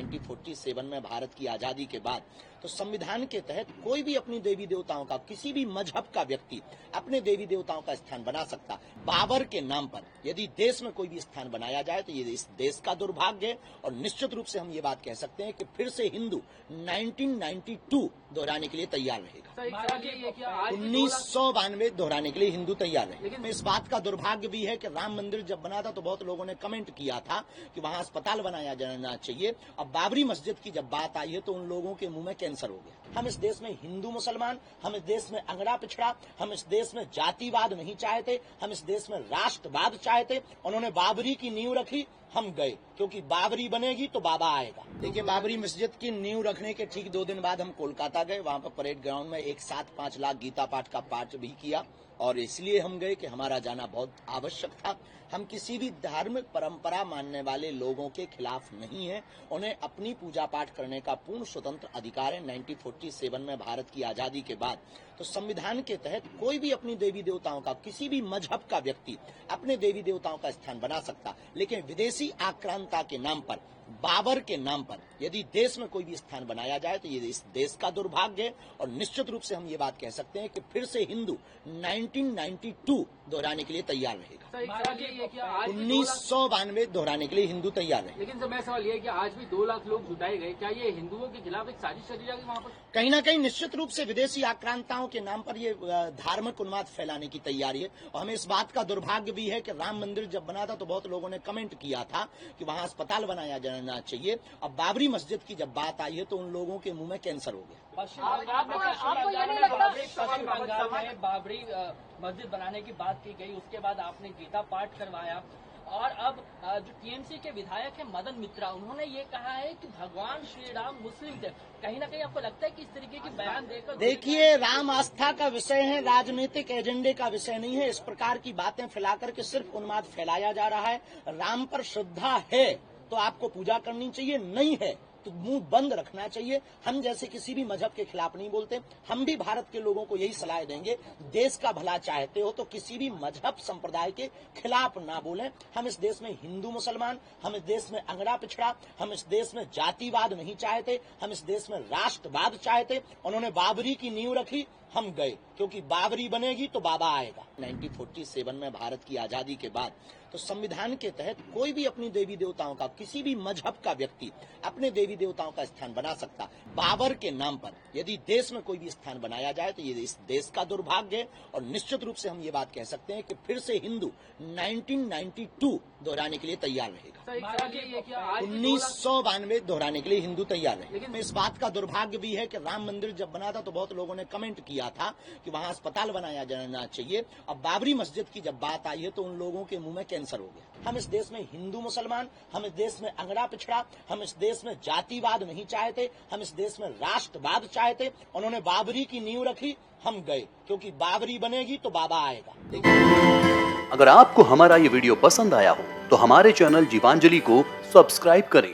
1947 में भारत की आजादी के बाद तो संविधान के तहत कोई भी अपनी देवी देवताओं का, किसी भी मजहब का व्यक्ति अपने देवी देवताओं का स्थान बना सकता। बाबर के नाम पर यदि देश में कोई भी स्थान बनाया जाए तो ये इस देश का दुर्भाग्य है और निश्चित रूप से हम ये बात कह सकते हैं कि फिर से हिंदू 1992 दोहराने के लिए तैयार रहेगा। 1992 दोहराने के लिए हिंदू तैयार है। लेकिन इस बात का दुर्भाग्य भी है कि राम मंदिर जब बना था तो बहुत लोगों ने कमेंट किया था कि वहां अस्पताल बनाया जाना चाहिए। अब बाबरी मस्जिद की जब बात आई है तो उन लोगों के मुंह में कैंसर हो गया। हम इस देश में हिंदू मुसलमान, हम इस देश में अंगड़ा पिछड़ा, हम इस देश में जातिवाद नहीं चाहते, हम इस देश में राष्ट्रवाद चाहते। उन्होंने बाबरी की नींव रखी, हम गए, क्योंकि बाबरी बनेगी तो बाबा आएगा। देखिए, बाबरी मस्जिद की नींव रखने के ठीक 2 दिन बाद हम कोलकाता गए। वहां पर परेड ग्राउंड में एक साथ 5 लाख गीता पाठ का पाठ भी किया और इसलिए हम गए कि हमारा जाना बहुत आवश्यक था। हम किसी भी धार्मिक परंपरा मानने वाले लोगों के खिलाफ नहीं हैं। उन्हें अपनी पूजा पाठ करने का पूर्ण स्वतंत्र अधिकार है। 1947 में भारत की आजादी के बाद तो संविधान के तहत कोई भी अपनी देवी देवताओं का, किसी भी मजहब का व्यक्ति अपने देवी देवताओं का स्थान बना सकता। लेकिन विदेशी आक्रांता के नाम पर, बाबर के नाम पर यदि देश में कोई भी स्थान बनाया जाए तो ये इस देश का दुर्भाग्य है और निश्चित रूप से हम ये बात कह सकते हैं कि फिर से हिंदू 1992 दोहराने के लिए तैयार रहेगा। 1992 दोहराने के लिए हिंदू तैयार है। लेकिन सर, मैं सवाल ये है कि आज भी 2 लाख लोग जुटाए गए, क्या ये हिंदुओं के खिलाफ एक साजिश रची जाएगी वहाँ पर? कहीं ना कहीं निश्चित रूप से विदेशी आक्रांताओं के नाम पर ये धार्मिक उन्माद फैलाने की तैयारी है। और हमें इस बात का दुर्भाग्य भी है कि राम मंदिर जब बना था तो बहुत लोगों ने कमेंट किया था कि वहां अस्पताल बनाया जाना चाहिए। अब बाबरी मस्जिद की जब बात आई है तो उन लोगों के मुंह में कैंसर हो गया। आपको ये नहीं लगता पश्चिम बंगाल में बाबरी मस्जिद बनाने की बात की गई, उसके बाद आपने गीता पाठ करवाया और अब जो टीएमसी के विधायक है मदन मित्रा, उन्होंने ये कहा है कि भगवान श्री राम मुस्लिम थे। कहीं ना कहीं आपको लगता है कि इस तरीके की बयान देकर, देखिए, राम आस्था का विषय है, राजनीतिक एजेंडे का विषय नहीं है। इस प्रकार की बातें फैलाकर के सिर्फ उन्माद फैलाया जा रहा है। राम पर श्रद्धा है तो आपको पूजा करनी चाहिए, नहीं है तो मुंह बंद रखना चाहिए। हम जैसे किसी भी मजहब के खिलाफ नहीं बोलते। हम भी भारत के लोगों को यही सलाह देंगे, देश का भला चाहते हो तो किसी भी मजहब संप्रदाय के खिलाफ ना बोलें। हम इस देश में हिंदू मुसलमान, हम इस देश में अंगड़ा पिछड़ा, हम इस देश में जातिवाद नहीं चाहते, हम इस देश में राष्ट्रवाद चाहते। उन्होंने बाबरी की नींव रखी, हम गए, क्योंकि बाबरी बनेगी तो बाबा आएगा। 1947 में भारत की आजादी के बाद तो संविधान के तहत कोई भी अपनी देवी देवताओं का, किसी भी मजहब का व्यक्ति अपने देवी देवताओं का स्थान बना सकता। बाबर के नाम पर यदि देश में कोई भी स्थान बनाया जाए तो ये इस देश का दुर्भाग्य है और निश्चित रूप से हम ये बात कह सकते हैं कि फिर से हिंदू 1992 दोहराने के लिए तैयार रहेगा। 1992 दोहराने के लिए हिंदू तैयार है। लेकिन इस बात का दुर्भाग्य भी है कि राम मंदिर जब बना था तो बहुत लोगों ने कमेंट किया था कि वहां अस्पताल बनाया जाना चाहिए। अब बाबरी मस्जिद की जब बात आई है तो उन लोगों के मुंह में कैंसर हो गया। हम इस देश में हिंदू मुसलमान, हम इस देश में अंगड़ा पिछड़ा, हम इस देश में जातिवाद नहीं चाहते, हम इस देश में राष्ट्रवाद चाहते। उन्होंने बाबरी की नींव रखी, हम गए, क्योंकि बाबरी बनेगी तो बाबा आएगा। अगर आपको हमारा ये वीडियो पसंद आया हो तो हमारे चैनल जीवांजलि को सब्सक्राइब करें